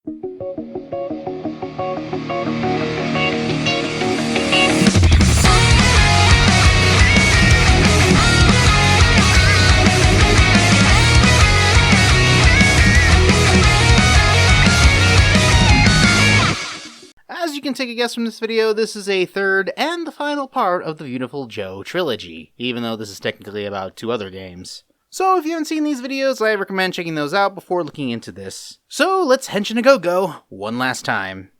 As you can take a guess from this video, this is a third and the final part of the Viewtiful Joe trilogy, even though this is technically about 2 other games. So if you haven't seen these videos, I recommend checking those out before looking into this. So let's henshin a go-go one last time.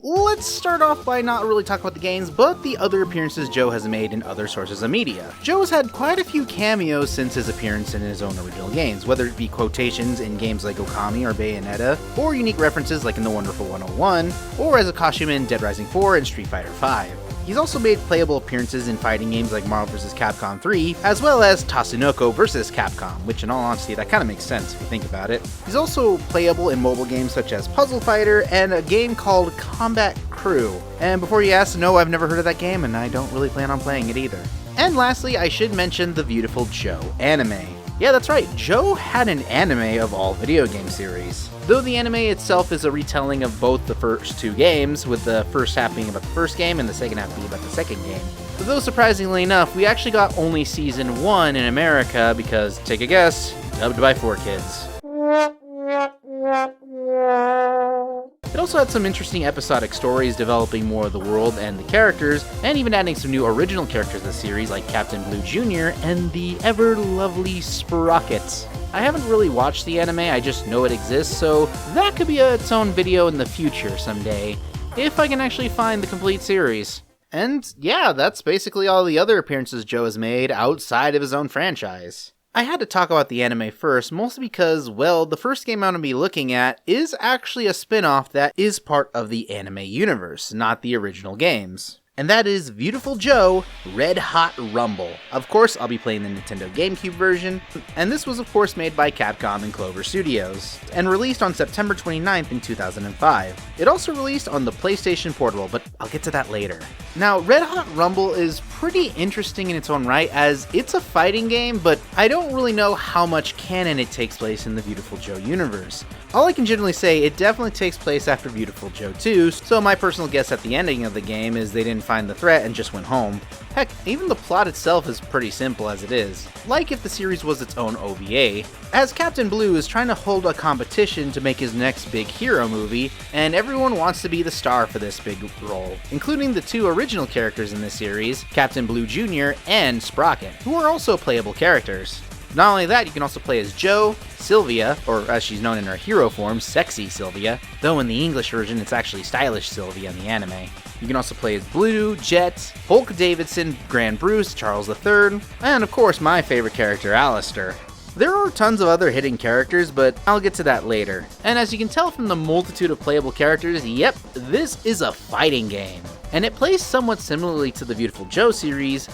Let's start off by not really talking about the games, but the other appearances Joe has made in other sources of media. Joe has had quite a few cameos since his appearance in his own original games, whether it be quotations in games like Okami or Bayonetta, or unique references like in The Wonderful 101, or as a costume in Dead Rising 4 and Street Fighter V. He's also made playable appearances in fighting games like Marvel vs. Capcom 3, as well as Tatsunoko vs. Capcom, which in all honesty, that kind of makes sense if you think about it. He's also playable in mobile games such as Puzzle Fighter and a game called Combat Crew. And before you ask, no, I've never heard of that game, and I don't really plan on playing it either. And lastly, I should mention the Viewtiful Joe anime. Yeah, that's right, Joe had an anime of all video game series. Though the anime itself is a retelling of both the first 2 games, with the first half being about the first game and the second half being about the second game. Though surprisingly enough, we actually got only Season 1 in America because, take a guess, dubbed by 4Kids. It also had some interesting episodic stories developing more of the world and the characters, and even adding some new original characters to the series like Captain Blue Jr. and the ever-lovely Sprocket. I haven't really watched the anime, I just know it exists, so that could be its own video in the future someday, if I can actually find the complete series. And yeah, that's basically all the other appearances Joe has made outside of his own franchise. I had to talk about the anime first, mostly because, well, the first game I'm going to be looking at is actually a spin-off that is part of the anime universe, not the original games. And that is Viewtiful Joe Red Hot Rumble. Of course, I'll be playing the Nintendo GameCube version, and this was of course made by Capcom and Clover Studios, and released on September 29th in 2005. It also released on the PlayStation Portable, but I'll get to that later. Now, Red Hot Rumble is pretty interesting in its own right, as it's a fighting game, but I don't really know how much canon it takes place in the Viewtiful Joe universe. All I can generally say, it definitely takes place after Viewtiful Joe 2, so my personal guess at the ending of the game is they didn't find the threat and just went home. Heck, even the plot itself is pretty simple as it is, like if the series was its own OVA, as Captain Blue is trying to hold a competition to make his next big hero movie, and everyone wants to be the star for this big role, including the 2 original characters in this series, Captain Blue Jr. and Sprocket, who are also playable characters. Not only that, you can also play as Joe, Sylvia, or as she's known in her hero form, Sexy Sylvia, though in the English version it's actually Stylish Sylvia in the anime. You can also play as Blue, Jet, Hulk Davidson, Grand Bruce, Charles III, and of course my favorite character, Alistair. There are tons of other hidden characters, but I'll get to that later. And as you can tell from the multitude of playable characters, yep, this is a fighting game. And it plays somewhat similarly to the Viewtiful Joe series,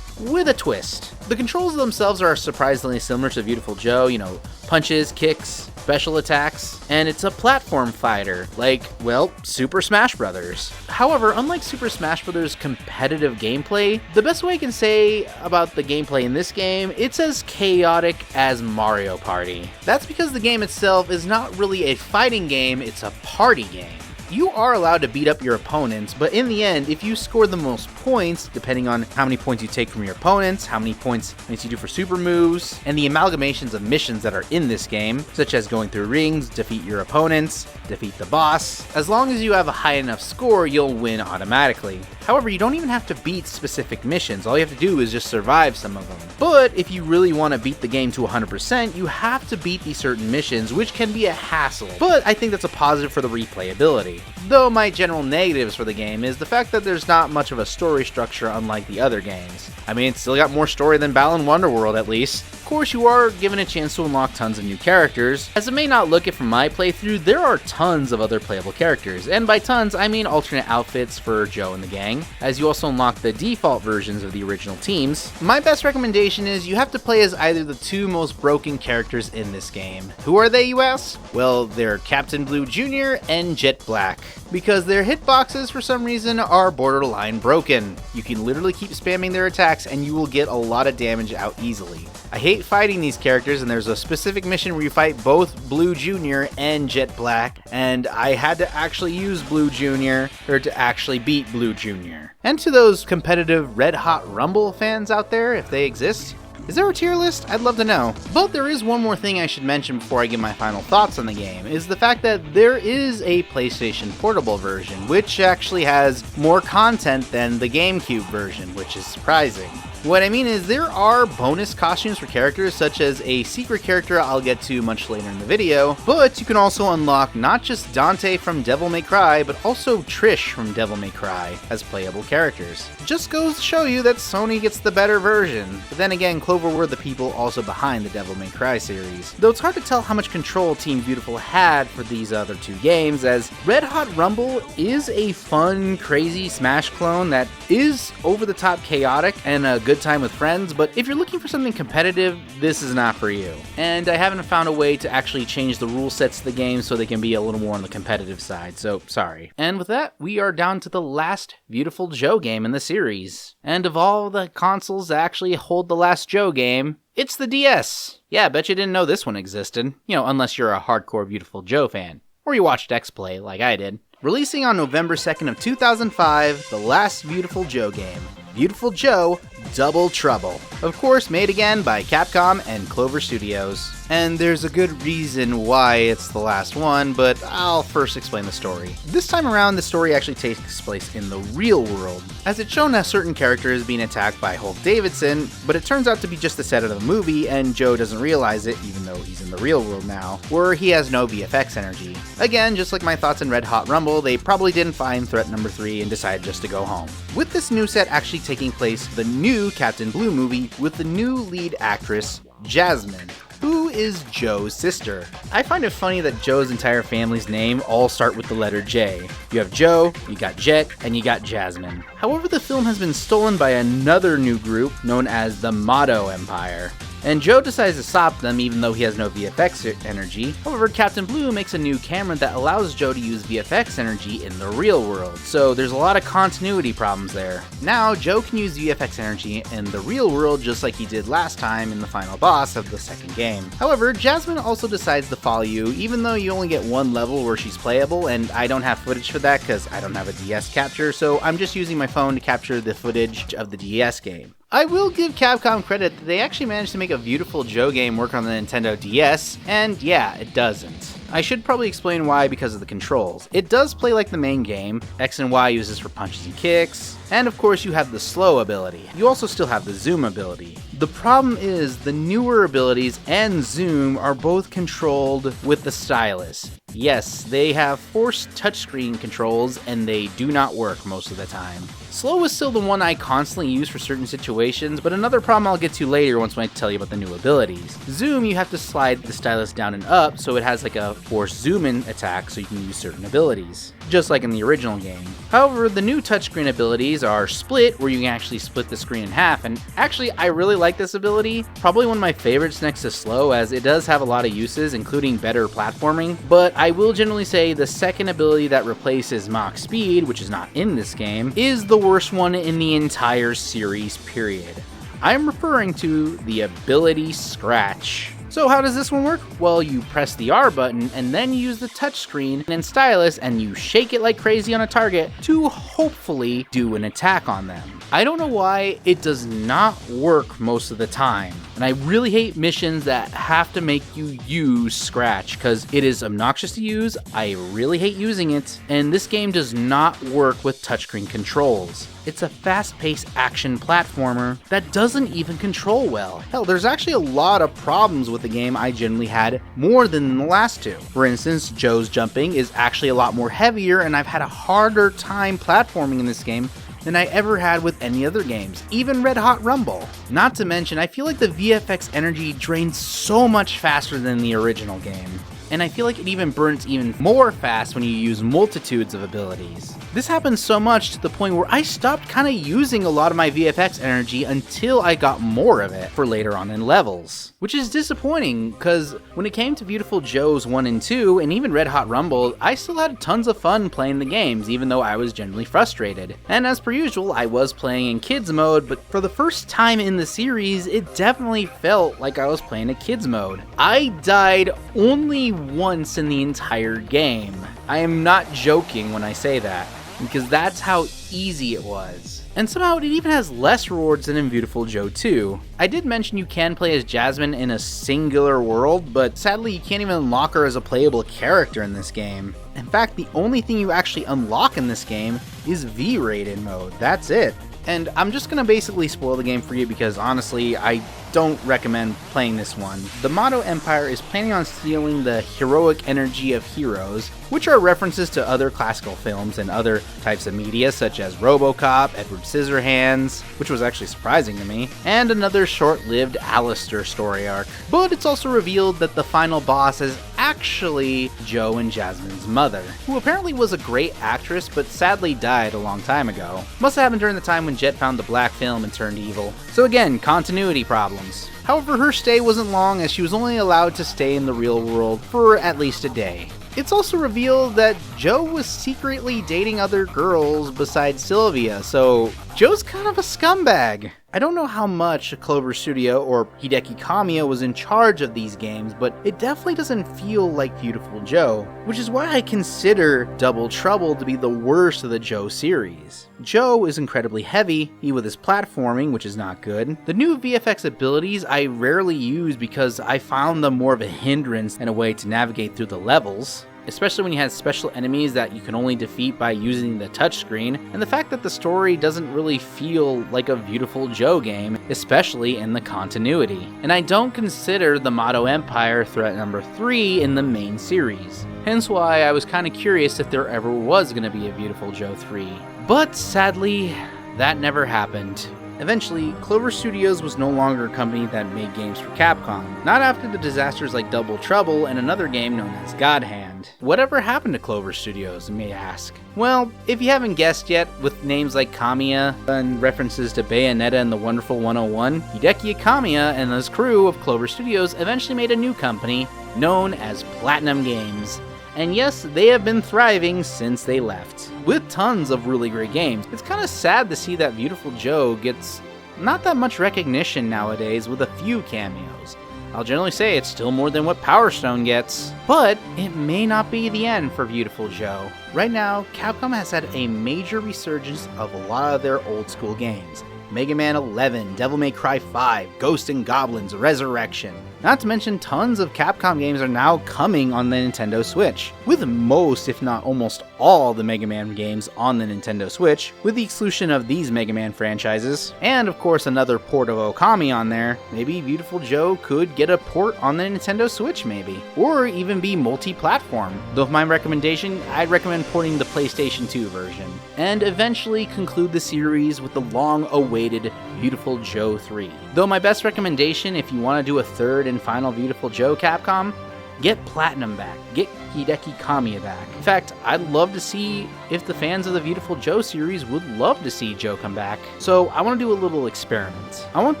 with a twist. The controls themselves are surprisingly similar to Viewtiful Joe, you know, punches, kicks, special attacks, and it's a platform fighter, like, well, Super Smash Bros. However, unlike Super Smash Bros. Competitive gameplay, the best way I can say about the gameplay in this game, it's as chaotic as Mario Party. That's because the game itself is not really a fighting game, it's a party game. You are allowed to beat up your opponents, but in the end, if you score the most points, depending on how many points you take from your opponents, how many points you do for super moves, and the amalgamations of missions that are in this game, such as going through rings, defeat your opponents, defeat the boss, as long as you have a high enough score, you'll win automatically. However, you don't even have to beat specific missions, all you have to do is just survive some of them. But if you really want to beat the game to 100%, you have to beat these certain missions, which can be a hassle, but I think that's a positive for the replayability. Though my general negatives for the game is the fact that there's not much of a story structure unlike the other games. I mean, it's still got more story than Balan Wonderworld at least. Of course, you are given a chance to unlock tons of new characters. As it may not look it from my playthrough, there are tons of other playable characters, and by tons, I mean alternate outfits for Joe and the gang, as you also unlock the default versions of the original teams. My best recommendation is you have to play as either the 2 most broken characters in this game. Who are they, you ask? Well, they're Captain Blue Jr. and Jet Black. Black, because their hitboxes for some reason are borderline broken. You can literally keep spamming their attacks and you will get a lot of damage out easily. I hate fighting these characters, and there's a specific mission where you fight both Blue Jr. and Jet Black, and I had to actually use Blue Jr. to actually beat Blue Jr. And to those competitive Red Hot Rumble fans out there, if they exist, is there a tier list? I'd love to know. But there is one more thing I should mention before I give my final thoughts on the game, is the fact that there is a PlayStation Portable version, which actually has more content than the GameCube version, which is surprising. What I mean is there are bonus costumes for characters, such as a secret character I'll get to much later in the video, but you can also unlock not just Dante from Devil May Cry, but also Trish from Devil May Cry as playable characters. Just goes to show you that Sony gets the better version. But then again, Clover were the people also behind the Devil May Cry series. Though it's hard to tell how much control Team Viewtiful had for these other two games, as Red Hot Rumble is a fun, crazy Smash clone that is over-the-top chaotic and a good time with friends, but if you're looking for something competitive, this is not for you. And I haven't found a way to actually change the rule sets of the game so they can be a little more on the competitive side, so sorry. And with that, we are down to the last Viewtiful Joe game in the series. And of all the consoles that actually hold the last Joe game, it's the DS. Yeah, I bet you didn't know this one existed. You know, unless you're a hardcore Viewtiful Joe fan. Or you watched X Play like I did. Releasing on November 2nd of 2005, the last Viewtiful Joe game. Viewtiful Joe Double Trouble. Of course, made again by Capcom and Clover Studios. And there's a good reason why it's the last one, but I'll first explain the story. This time around, the story actually takes place in the real world, as it's shown a certain character is being attacked by Hulk Davidson, but it turns out to be just the set of the movie, and Joe doesn't realize it, even though he's in the real world now, where he has no VFX energy. Again, just like my thoughts on Red Hot Rumble, they probably didn't find threat number 3 and decided just to go home. With this new set actually taking place, the new Captain Blue movie with the new lead actress, Jasmine, who is Joe's sister. I find it funny that Joe's entire family's name all start with the letter J. You have Joe, you got Jet, and you got Jasmine. However, the film has been stolen by another new group known as the Motto Empire. And Joe decides to stop them even though he has no VFX energy. However, Captain Blue makes a new camera that allows Joe to use VFX energy in the real world, so there's a lot of continuity problems there. Now, Joe can use VFX energy in the real world just like he did last time in the final boss of the second game. However, Jasmine also decides to follow you even though you only get one level where she's playable, and I don't have footage for that because I don't have a DS capture, so I'm just using my phone to capture the footage of the DS game. I will give Capcom credit that they actually managed to make a Viewtiful Joe game work on the Nintendo DS, and yeah, it doesn't. I should probably explain why because of the controls. It does play like the main game. X and Y uses for punches and kicks, and of course you have the slow ability. You also still have the zoom ability. The problem is the newer abilities and zoom are both controlled with the stylus. Yes, they have forced touchscreen controls and they do not work most of the time. Slow is still the one I constantly use for certain situations, but another problem I'll get to later once I tell you about the new abilities. Zoom, you have to slide the stylus down and up so it has like a forced zoom in attack so you can use certain abilities, just like in the original game. However, the new touchscreen abilities are split, where you can actually split the screen in half, and actually I really like this ability. Probably one of my favorites next to slow, as it does have a lot of uses, including better platforming, but I will generally say the second ability that replaces Mach Speed, which is not in this game, is the worst one in the entire series, period. I'm referring to the ability Scratch. So how does this one work? Well, you press the R button and then you use the touchscreen and stylus and you shake it like crazy on a target to hopefully do an attack on them. I don't know why it does not work most of the time. And I really hate missions that have to make you use Scratch because it is obnoxious to use. I really hate using it. And this game does not work with touchscreen controls. It's a fast-paced action platformer that doesn't even control well. Hell, there's actually a lot of problems with the game I generally had more than the last two. For instance, Joe's jumping is actually a lot more heavier, and I've had a harder time platforming in this game than I ever had with any other games, even Red Hot Rumble. Not to mention, I feel like the VFX energy drains so much faster than the original game. And I feel like it even burns even more fast when you use multitudes of abilities. This happened so much to the point where I stopped kind of using a lot of my VFX energy until I got more of it for later on in levels. Which is disappointing, because when it came to Viewtiful Joes 1 and 2, and even Red Hot Rumble, I still had tons of fun playing the games, even though I was generally frustrated. And as per usual, I was playing in kids mode, but for the first time in the series, it definitely felt like I was playing a kids mode. I died only once in the entire game. I am not joking when I say that, because that's how easy it was. And somehow it even has less rewards than in Viewtiful Joe 2. I did mention you can play as Jasmine in a singular world, but sadly you can't even unlock her as a playable character in this game. In fact, the only thing you actually unlock in this game is V-rated mode. That's it. And I'm just gonna basically spoil the game for you because honestly, I don't recommend playing this one. The Motto Empire is planning on stealing the heroic energy of heroes, which are references to other classical films and other types of media such as RoboCop, Edward Scissorhands, which was actually surprising to me, and another short-lived Alistair story arc. But it's also revealed that the final boss is actually Joe and Jasmine's mother, who apparently was a great actress but sadly died a long time ago. Must have happened during the time when Jet found the black film and turned evil. So again, continuity problems. However, her stay wasn't long as she was only allowed to stay in the real world for at least a day. It's also revealed that Joe was secretly dating other girls besides Sylvia, so Joe's kind of a scumbag. I don't know how much Clover Studio or Hideki Kamiya was in charge of these games, but it definitely doesn't feel like Viewtiful Joe, which is why I consider Double Trouble to be the worst of the Joe series. Joe is incredibly heavy with his platforming, which is not good. The new VFX abilities I rarely use because I found them more of a hindrance and a way to navigate through the levels, especially when you have special enemies that you can only defeat by using the touchscreen, and the fact that the story doesn't really feel like a Viewtiful Joe game, especially in the continuity. And I don't consider the Motto Empire threat number 3 in the main series, hence why I was kind of curious if there ever was going to be a Viewtiful Joe 3. But sadly, that never happened. Eventually, Clover Studios was no longer a company that made games for Capcom, not after the disasters like Double Trouble and another game known as God Hand. Whatever happened to Clover Studios, you may ask? Well, if you haven't guessed yet, with names like Kamiya and references to Bayonetta and the Wonderful 101, Hideki Kamiya and his crew of Clover Studios eventually made a new company known as Platinum Games. And yes, they have been thriving since they left, with tons of really great games. It's kind of sad to see that Viewtiful Joe gets not that much recognition nowadays with a few cameos. I'll generally say it's still more than what Power Stone gets, but it may not be the end for Viewtiful Joe. Right now, Capcom has had a major resurgence of a lot of their old school games. Mega Man 11, Devil May Cry 5, Ghosts and Goblins, Resurrection. Not to mention tons of Capcom games are now coming on the Nintendo Switch, with most, if not almost all, the Mega Man games on the Nintendo Switch, with the exclusion of these Mega Man franchises, and of course another port of Okami on there. Maybe Viewtiful Joe could get a port on the Nintendo Switch maybe, or even be multi-platform. Though if my recommendation, I'd recommend porting the PlayStation 2 version, and eventually conclude the series with the long-awaited Viewtiful Joe 3. Though my best recommendation, if you want to do a third and final Viewtiful Joe Capcom, get Platinum back, get Hideki Kamiya back. In fact, I'd love to see if the fans of the Viewtiful Joe series would love to see Joe come back. So I want to do a little experiment. I want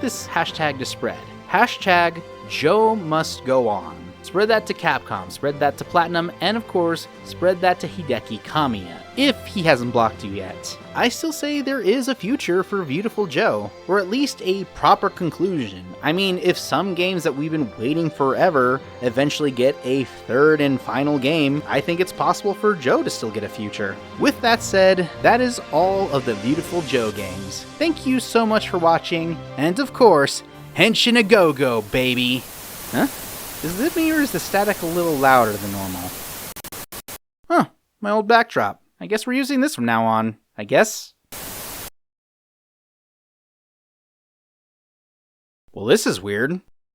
this hashtag to spread. Hashtag Joe must go on. Spread that to Capcom, spread that to Platinum, and of course, spread that to Hideki Kamiya, if he hasn't blocked you yet. I still say there is a future for Viewtiful Joe, or at least a proper conclusion. I mean, if some games that we've been waiting forever eventually get a third and final game, I think it's possible for Joe to still get a future. With that said, that is all of the Viewtiful Joe games. Thank you so much for watching, and of course, Henshin a Go-Go, baby! Huh? Is it me or is the static a little louder than normal? Huh, my old backdrop. I guess we're using this from now on. I guess? Well, this is weird.